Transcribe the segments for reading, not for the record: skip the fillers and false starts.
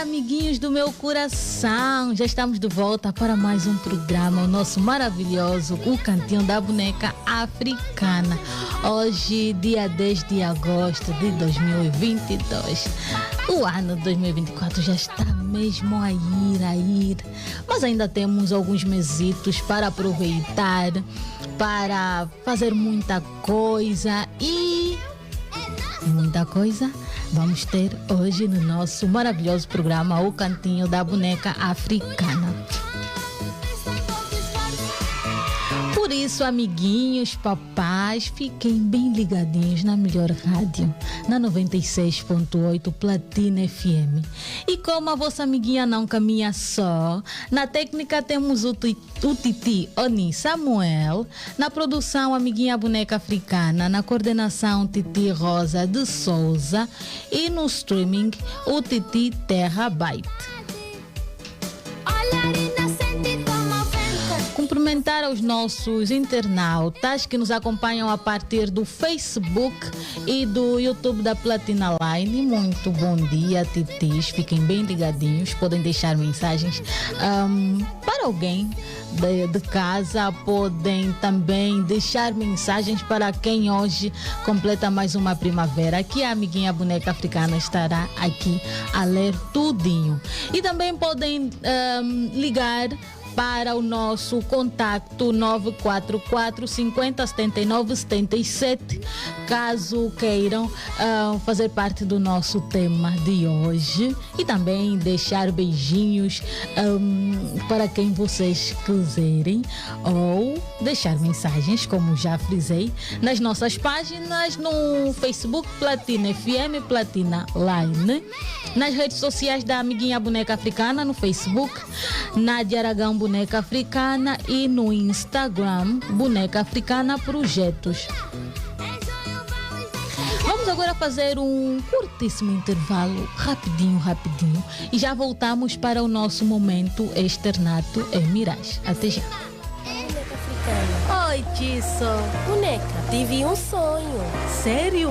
amiguinhos do meu coração, já estamos de volta para mais um programa, o nosso maravilhoso, o Cantinho da Boneca Africana. Hoje, dia 10 de agosto de 2022. O ano de 2024 já está mesmo a ir. Mas ainda temos alguns mesitos para aproveitar, para fazer muita coisa e... muita coisa vamos ter hoje no nosso maravilhoso programa, o Cantinho da Boneca Africana. Por isso, amiguinhos, papás, fiquem bem ligadinhos na melhor rádio, na 96.8 Platina FM. E como a vossa amiguinha não caminha só, na técnica temos o Titi Oni Samuel, na produção amiguinha Boneca Africana, na coordenação Titi Rosa de Souza e no streaming o Titi Terabyte. Cumprimentar aos nossos internautas que nos acompanham a partir do Facebook e do YouTube da Platina Line. Muito bom dia, titis. Fiquem bem ligadinhos. Podem deixar mensagens para alguém de casa. Podem também deixar mensagens para quem hoje completa mais uma primavera. Aqui a amiguinha Boneca Africana estará aqui a ler tudinho. E também podem ligar para o nosso contacto 944 50 79 77, caso queiram fazer parte do nosso tema de hoje, e também deixar beijinhos para quem vocês quiserem, ou deixar mensagens, como já frisei, nas nossas páginas no Facebook Platina FM, Platina Line, nas redes sociais da amiguinha Boneca Africana, no Facebook Nádia Aragão Boneca Africana e no Instagram Boneca Africana Projetos. Vamos agora fazer um curtíssimo intervalo, rapidinho, e já voltamos para o nosso momento externato em Mirage. Até já. Boneca Africana. Oi, Tisso. Boneca, tive um sonho. Sério?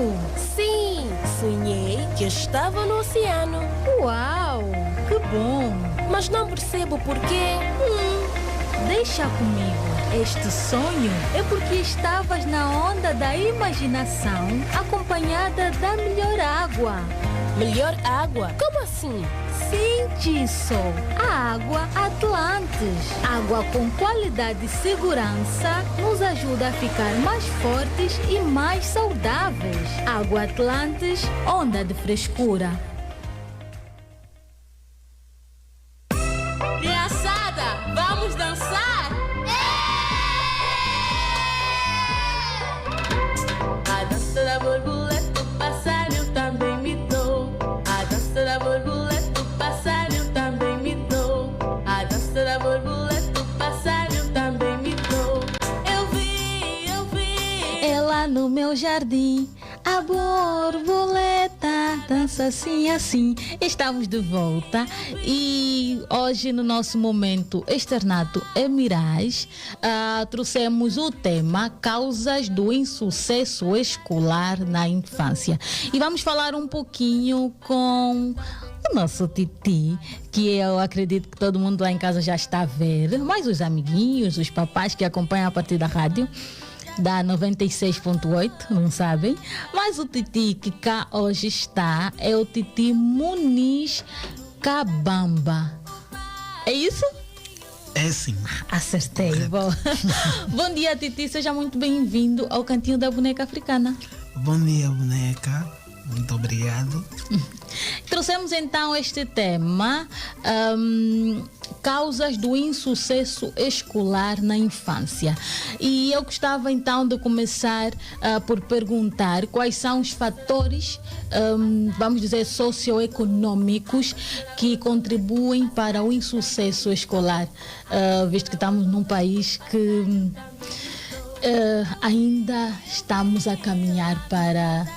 Sim, sonhei que eu estava no oceano. Uau, que bom. Mas não percebo porquê. Deixa comigo. Este sonho é porque estavas na onda da imaginação, acompanhada da melhor água. Melhor água? Como assim? Sim, Tisso. A água Atlantes. Água com qualidade e segurança nos ajuda a ficar mais fortes e mais saudáveis. Água Atlantes, onda de frescura. Criançada, vamos dançar? A dança da borboleta, o passarinho também me dou. A dança da borboleta, o passarinho também me dou. A dança da borboleta, o passarinho também me dou. Eu vi. Ela no meu jardim, a borboleta dança assim. Estamos de volta e hoje no nosso momento externato em Mirage trouxemos o tema causas do insucesso escolar na infância. E vamos falar um pouquinho com o nosso Titi, que eu acredito que todo mundo lá em casa já está a ver, mas os amiguinhos, os papais que acompanham a partir da rádio da 96.8, não sabem, mas o Titi que cá hoje está é o Titi Muniz Cabamba. É isso? É sim. Acertei. Bom. Bom dia, Titi, seja muito bem-vindo ao Cantinho da Boneca Africana. Bom dia, boneca. Muito obrigado. Trouxemos então este tema, causas do insucesso escolar na infância. E eu gostava então de começar por perguntar quais são os fatores, vamos dizer, socioeconômicos que contribuem para o insucesso escolar, visto que estamos num país que ainda estamos a caminhar para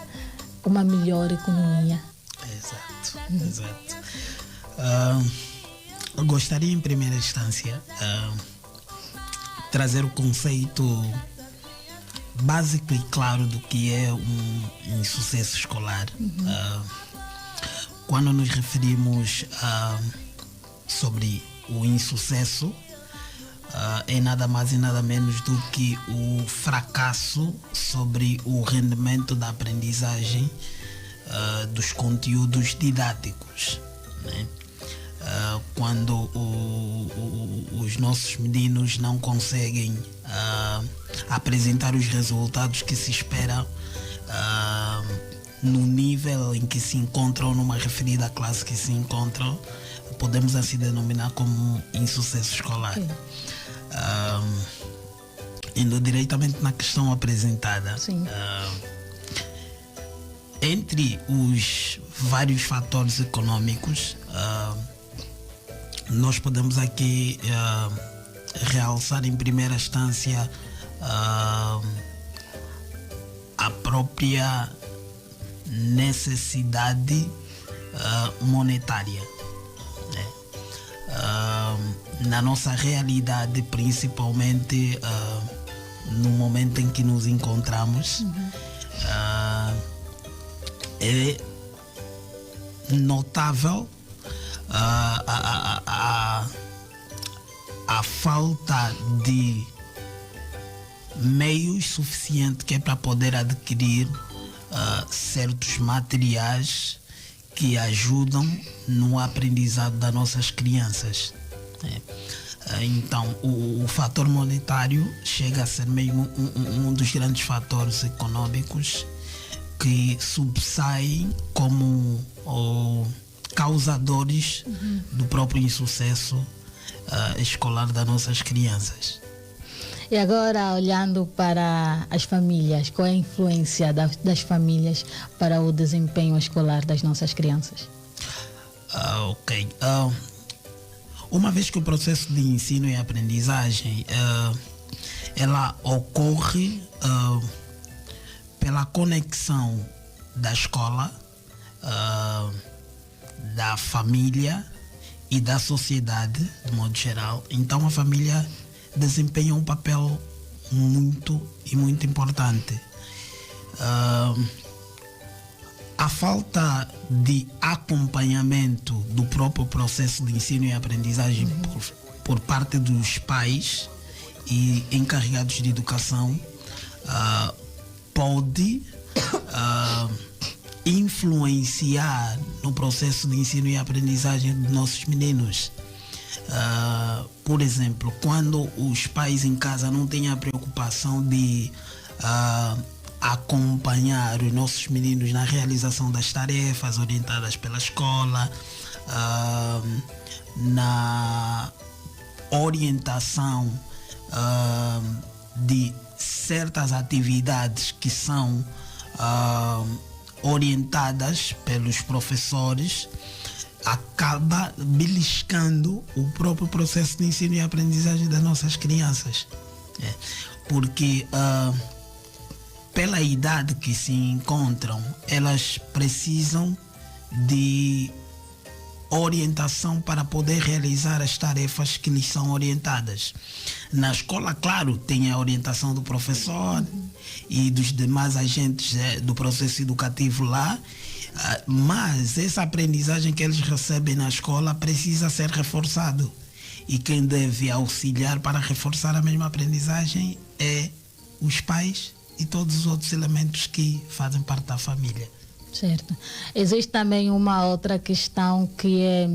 uma melhor economia. Exato. Eu gostaria, em primeira instância, trazer o conceito básico e claro do que é um insucesso escolar. quando nos referimos sobre o insucesso, é nada mais e nada menos do que o fracasso sobre o rendimento da aprendizagem dos conteúdos didáticos, né? Quando os nossos meninos não conseguem apresentar os resultados que se espera no nível em que se encontram, numa referida classe que se encontram, podemos assim denominar como insucesso escolar. Indo diretamente na questão apresentada, entre os vários fatores econômicos, nós podemos aqui realçar em primeira instância a própria necessidade monetária, né? Na nossa realidade, principalmente no momento em que nos encontramos, é notável a falta de meios suficientes que é para poder adquirir certos materiais que ajudam no aprendizado das nossas crianças, né? Então o fator monetário chega a ser mesmo um dos grandes fatores econômicos que subsaem como causadores do próprio insucesso escolar das nossas crianças. E agora, olhando para as famílias, qual é a influência das famílias para o desempenho escolar das nossas crianças? Ok. Uma vez que o processo de ensino e aprendizagem ela ocorre pela conexão da escola, da família e da sociedade, de modo geral, então a família desempenha um papel muito importante. A falta de acompanhamento do próprio processo de ensino e aprendizagem por parte dos pais e encarregados de educação pode influenciar no processo de ensino e aprendizagem dos nossos meninos. Por exemplo, quando os pais em casa não têm a preocupação de acompanhar os nossos meninos na realização das tarefas orientadas pela escola, na orientação de certas atividades que são orientadas pelos professores, acaba beliscando o próprio processo de ensino e aprendizagem das nossas crianças. Porque pela idade que se encontram, elas precisam de orientação para poder realizar as tarefas que lhes são orientadas. Na escola, claro, tem a orientação do professor e dos demais agentes do processo educativo lá, mas essa aprendizagem que eles recebem na escola precisa ser reforçado. E quem deve auxiliar para reforçar a mesma aprendizagem é os pais e todos os outros elementos que fazem parte da família. Certo. Existe também uma outra questão que é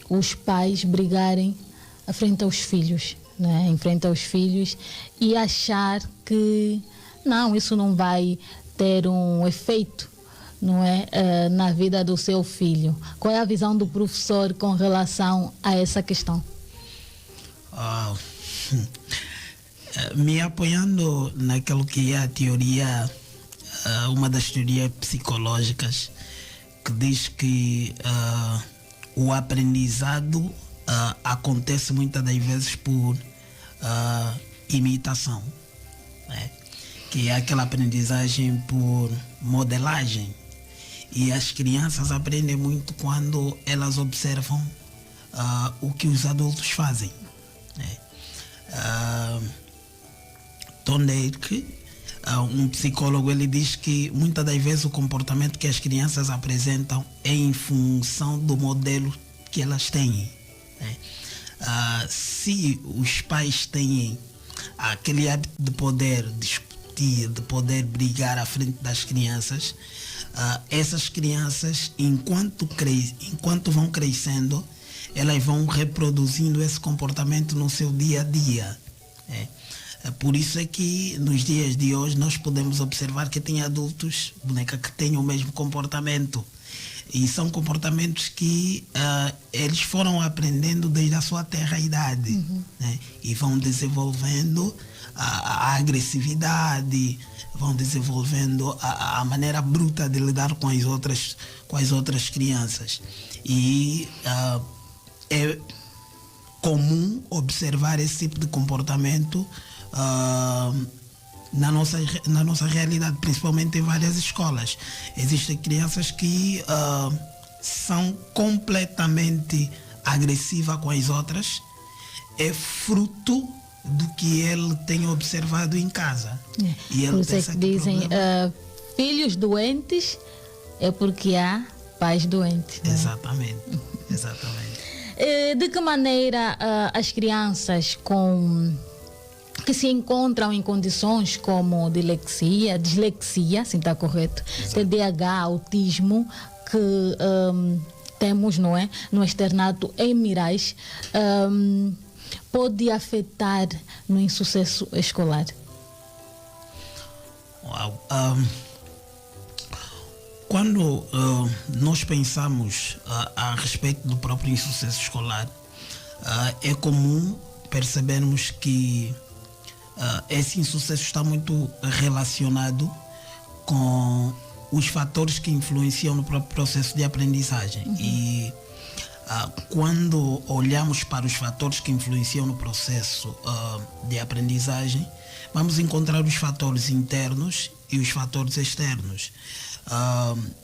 os pais brigarem à frente aos filhos, né? Em frente aos filhos e achar que não, isso não vai ter um efeito, não é, na vida do seu filho. Qual é a visão do professor com relação a essa questão? Me apoiando naquilo que é a teoria, uma das teorias psicológicas, que diz que o aprendizado acontece muitas das vezes por imitação, né? Que é aquela aprendizagem por modelagem. E as crianças aprendem muito quando elas observam o que os adultos fazem, né? Onde é que Um psicólogo ele diz que muitas das vezes o comportamento que as crianças apresentam é em função do modelo que elas têm, né? Se os pais têm aquele hábito de poder discutir, de poder brigar à frente das crianças, essas crianças, enquanto vão crescendo, elas vão reproduzindo esse comportamento no seu dia a dia, né? Por isso é que nos dias de hoje nós podemos observar que tem adultos, boneca, que têm o mesmo comportamento. E são comportamentos que eles foram aprendendo desde a sua tenra idade, né? E vão desenvolvendo a agressividade, vão desenvolvendo a maneira bruta de lidar com as outras crianças. E é comum observar esse tipo de comportamento na nossa realidade, principalmente em várias escolas. Existem crianças que são completamente agressivas com as outras, é fruto do que ele tem observado em casa. E ele por isso é que dizem, filhos doentes é porque há pais doentes, né? Exatamente. De que maneira as crianças que se encontram em condições como dislexia, se está correto, TDAH, autismo, que temos, não é, no externato em Mirais, pode afetar no insucesso escolar? Quando nós pensamos a respeito do próprio insucesso escolar, é comum percebermos que esse insucesso está muito relacionado com os fatores que influenciam no próprio processo de aprendizagem. E quando olhamos para os fatores que influenciam no processo de aprendizagem, vamos encontrar os fatores internos e os fatores externos.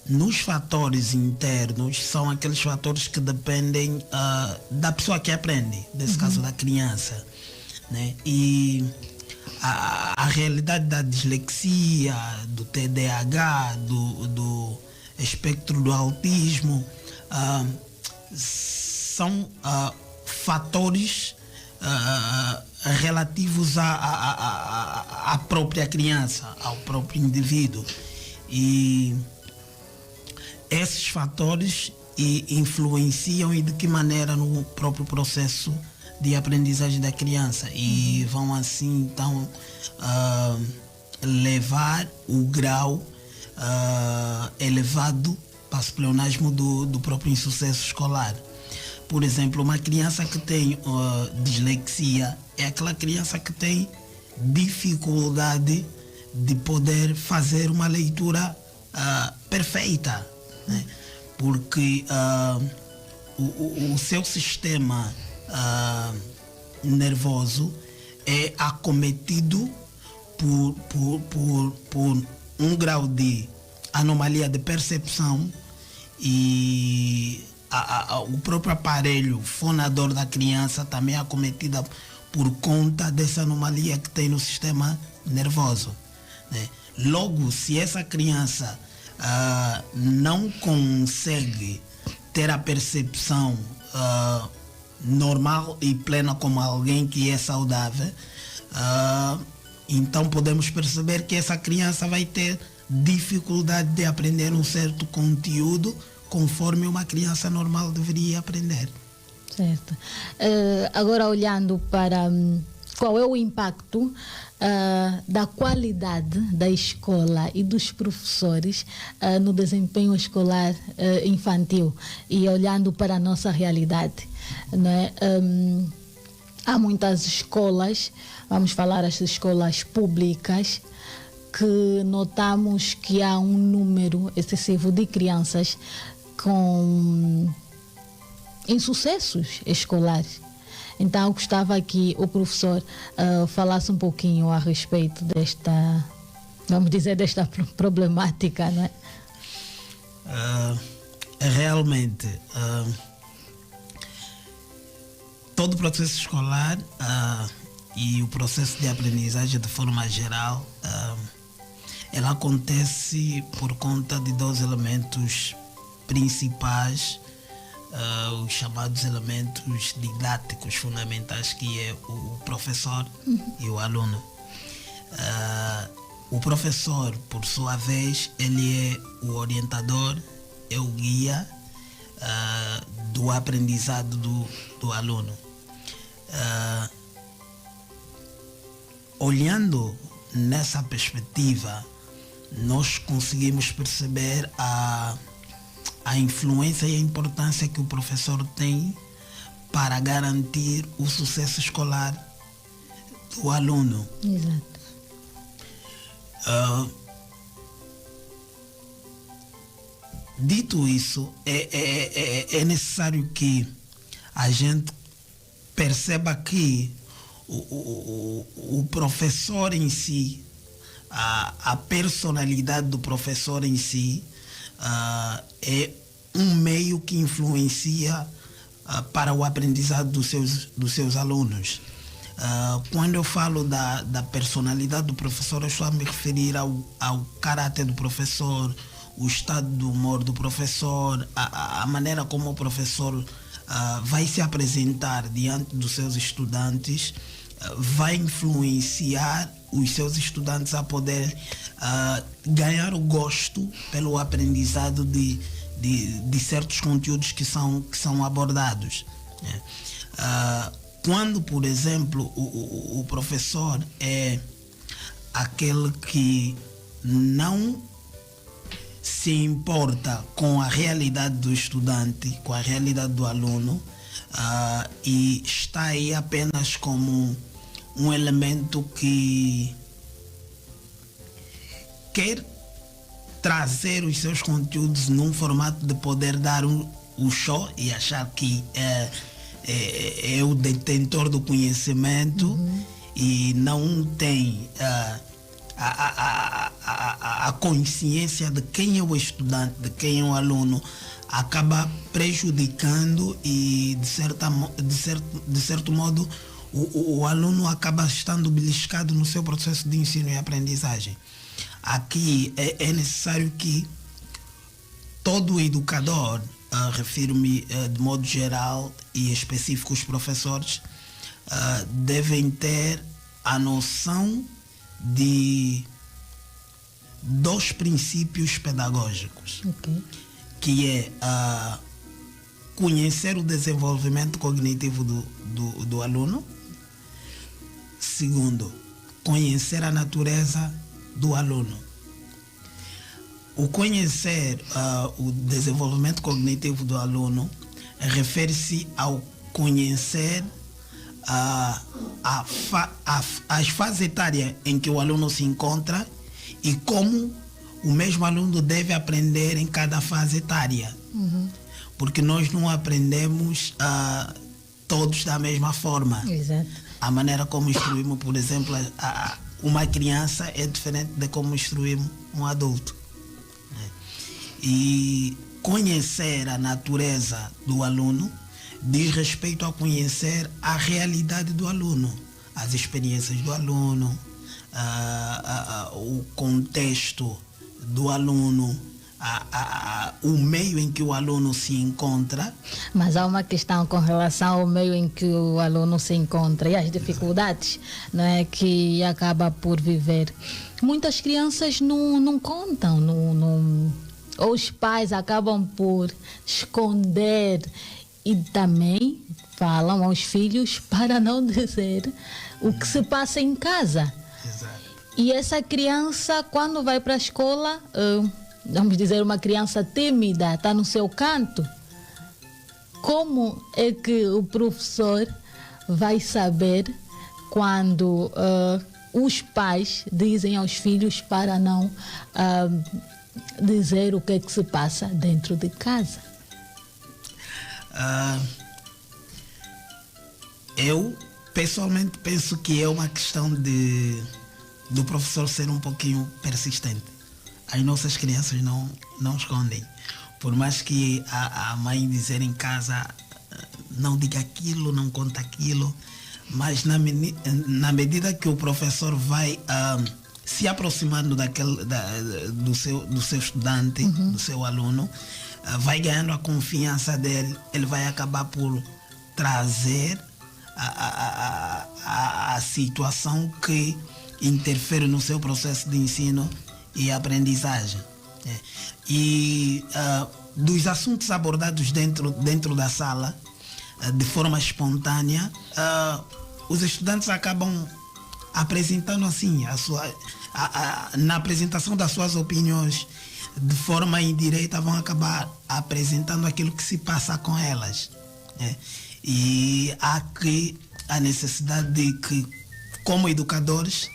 Nos fatores internos são aqueles fatores que dependem da pessoa que aprende, nesse caso da criança, né? E a realidade da dislexia, do TDAH, do espectro do autismo, são fatores relativos à própria criança, ao próprio indivíduo. E esses fatores influenciam e de que maneira no próprio processo de aprendizagem da criança, e vão assim então levar o grau elevado para o pleonasmo do próprio insucesso escolar. Por exemplo, uma criança que tem dislexia é aquela criança que tem dificuldade de poder fazer uma leitura perfeita, né? Porque o seu sistema nervoso é acometido por um grau de anomalia de percepção, e o próprio aparelho fonador da criança também é acometido por conta dessa anomalia que tem no sistema nervoso, né? Logo, se essa criança não consegue ter a percepção normal e plena como alguém que é saudável, então podemos perceber que essa criança vai ter dificuldade de aprender um certo conteúdo conforme uma criança normal deveria aprender. Certo. Agora, olhando para qual é o impacto da qualidade da escola e dos professores no desempenho escolar infantil, e olhando para a nossa realidade, não é? Há muitas escolas, vamos falar as escolas públicas, que notamos que há um número excessivo de crianças com insucessos escolares. Então, eu gostava que o professor falasse um pouquinho a respeito desta, vamos dizer, desta problemática, não é? Realmente, todo o processo escolar e o processo de aprendizagem de forma geral ela acontece por conta de dois elementos principais, os chamados elementos didáticos fundamentais, que é o professor e o aluno. O professor, por sua vez, ele é o orientador, é o guia do aprendizado do aluno. Olhando nessa perspectiva, nós conseguimos perceber a influência e a importância que o professor tem para garantir o sucesso escolar do aluno. Exato. Dito isso, é necessário que a gente perceba que o professor em si, a personalidade do professor em si, é um meio que influencia para o aprendizado dos seus alunos. Quando eu falo da personalidade do professor, eu estou a me referir ao caráter do professor, o estado do humor do professor, a maneira como o professor vai se apresentar diante dos seus estudantes, vai influenciar os seus estudantes a poder ganhar o gosto pelo aprendizado de certos conteúdos que são abordados. Quando, por exemplo, o professor é aquele que não se importa com a realidade do estudante, com a realidade do aluno, e está aí apenas como um elemento que quer trazer os seus conteúdos num formato de poder dar o show e achar que é o detentor do conhecimento, e não tem a consciência de quem é o estudante, de quem é o aluno, acaba prejudicando e, de certo modo, o aluno acaba estando beliscado no seu processo de ensino e aprendizagem. Aqui é necessário que todo educador, refiro-me de modo geral e específico os professores, devem ter a noção de dois princípios pedagógicos, que é conhecer o desenvolvimento cognitivo do aluno. Segundo, conhecer a natureza do aluno. O conhecer o desenvolvimento cognitivo do aluno refere-se ao conhecer as fases etárias em que o aluno se encontra e como o mesmo aluno deve aprender em cada fase etária. Porque nós não aprendemos todos da mesma forma. Exato. A maneira como instruímos, por exemplo, uma criança é diferente de como instruímos um adulto. E conhecer a natureza do aluno diz respeito a conhecer a realidade do aluno, as experiências do aluno, o contexto do aluno, o meio em que o aluno se encontra. Mas há uma questão com relação ao meio em que o aluno se encontra e as dificuldades, não é, que acaba por viver. Muitas crianças não contam, ou os pais acabam por esconder e também falam aos filhos para não dizer o que se passa em casa. Exato. E essa criança, quando vai para a escola, vamos dizer, uma criança tímida, está no seu canto, como é que o professor vai saber quando os pais dizem aos filhos para não dizer o que é que se passa dentro de casa? Eu pessoalmente penso que é uma questão do professor ser um pouquinho persistente. As nossas crianças não escondem. Por mais que a mãe dizer em casa não diga aquilo, não conta aquilo, mas na medida que o professor vai se aproximando do seu estudante, do seu aluno, vai ganhando a confiança dele, ele vai acabar por trazer a situação que interfere no seu processo de ensino e aprendizagem. E dos assuntos abordados dentro da sala, de forma espontânea, os estudantes acabam apresentando assim, na apresentação das suas opiniões, de forma indireta, vão acabar apresentando aquilo que se passa com elas. E há a necessidade de que, como educadores,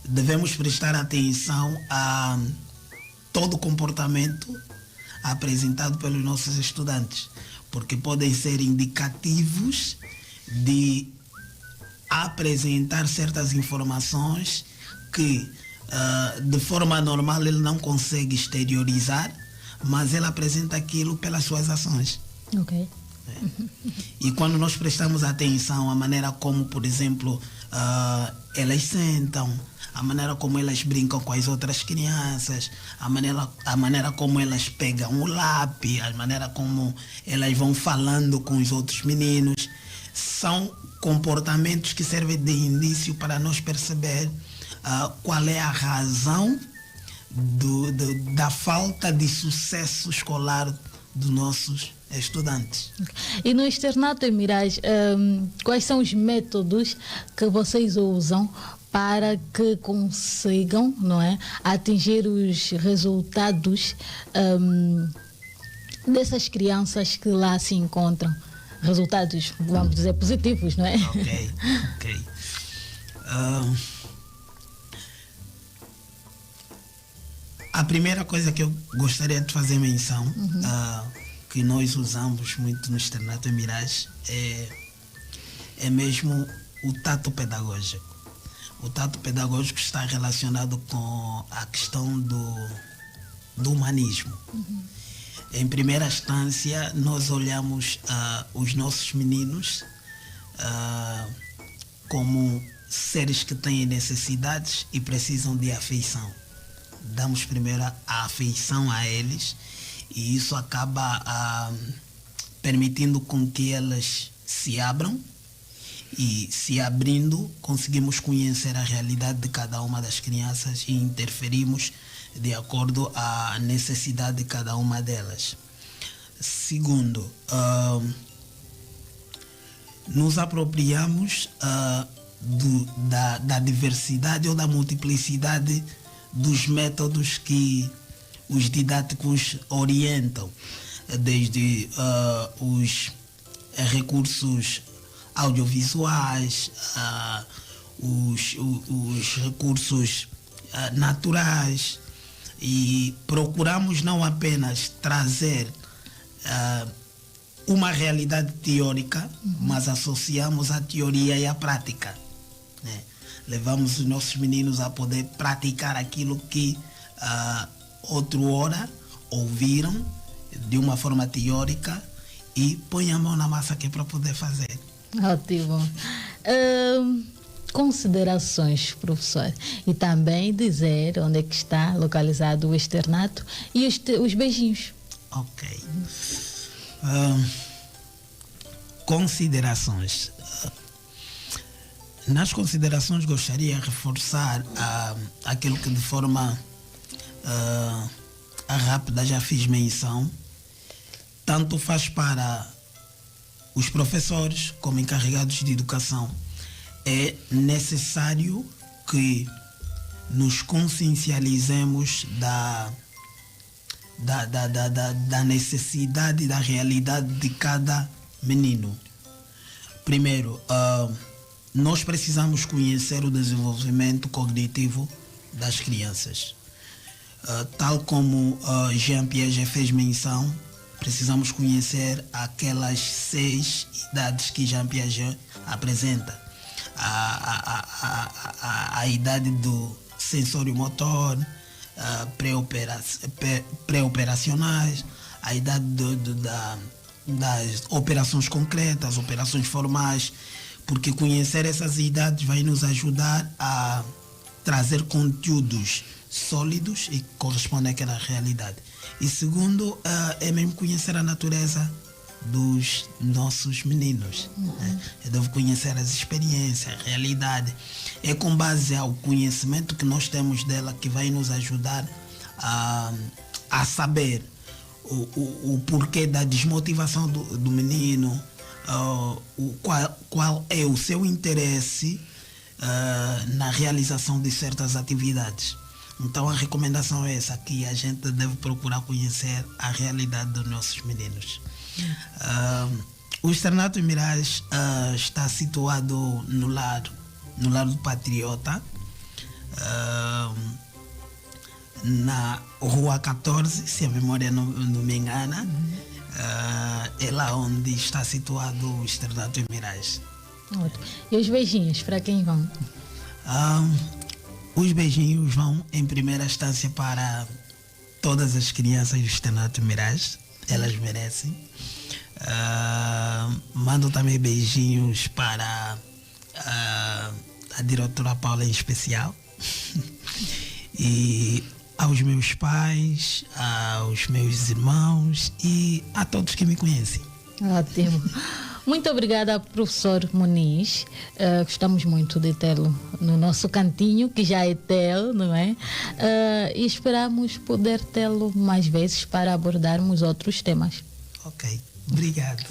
devemos prestar atenção a todo o comportamento apresentado pelos nossos estudantes, porque podem ser indicativos de apresentar certas informações que de forma normal ele não consegue exteriorizar, mas ele apresenta aquilo pelas suas ações. Ok. E quando nós prestamos atenção à maneira como, por exemplo, elas sentam, a maneira como elas brincam com as outras crianças, a maneira como elas pegam o lápis, a maneira como elas vão falando com os outros meninos, são comportamentos que servem de início para nós perceber qual é a razão da falta de sucesso escolar dos nossos estudantes. E no Externato Emirais, quais são os métodos que vocês usam para que consigam, não é, atingir os resultados dessas crianças que lá se encontram? Resultados, vamos dizer, positivos, não é? Ok. A primeira coisa que eu gostaria de fazer menção, que nós usamos muito no Externato Emirais, é mesmo o tato pedagógico. O tato pedagógico está relacionado com a questão do humanismo. Em primeira instância, nós olhamos os nossos meninos como seres que têm necessidades e precisam de afeição. Damos primeiro a afeição a eles, e isso acaba permitindo com que elas se abram, e se abrindo conseguimos conhecer a realidade de cada uma das crianças e interferimos de acordo à necessidade de cada uma delas. Segundo, nos apropriamos da diversidade ou da multiplicidade dos métodos que os didáticos orientam, desde os recursos audiovisuais, os recursos naturais, e procuramos não apenas trazer uma realidade teórica, mas associamos a teoria e a prática, né? Levamos os nossos meninos a poder praticar aquilo que outrora ouviram de uma forma teórica e põe a mão na massa que é para poder fazer. Ótimo. Considerações, professor, e também dizer onde é que está localizado o externato e os beijinhos. Ok. Considerações. Nas considerações gostaria de reforçar aquilo que de forma rápida já fiz menção. Tanto faz para os professores como encarregados de educação. É necessário que nos consciencializemos da necessidade e da realidade de cada menino. Primeiro, nós precisamos conhecer o desenvolvimento cognitivo das crianças. Tal como Jean Piaget fez menção, precisamos conhecer aquelas 6 idades que Jean Piaget apresenta. A idade do sensório-motor, pré-operacionais, a idade das operações concretas, operações formais, porque conhecer essas idades vai nos ajudar a trazer conteúdos sólidos e que correspondem àquela realidade. E segundo, é mesmo conhecer a natureza dos nossos meninos. Né? Eu devo conhecer as experiências, a realidade. É com base ao conhecimento que nós temos dela que vai nos ajudar a saber o porquê da desmotivação do menino, qual é o seu interesse na realização de certas atividades. Então a recomendação é essa, que a gente deve procurar conhecer a realidade dos nossos meninos. O Externato Mirage está situado no lar do Patriota, na Rua 14, se a memória não me engana. É lá onde está situado o Externato Mirage. Ótimo. E os beijinhos, para quem vão? Os beijinhos vão, em primeira instância, para todas as crianças do Externato Mirage. Elas merecem. Mando também beijinhos para a diretora Paula, em especial. E aos meus pais, aos meus irmãos e a todos que me conhecem. Ótimo. Muito obrigada, professor Muniz. Gostamos muito de tê-lo no nosso cantinho, que já é teu, não é? E esperamos poder tê-lo mais vezes para abordarmos outros temas. Ok, obrigado.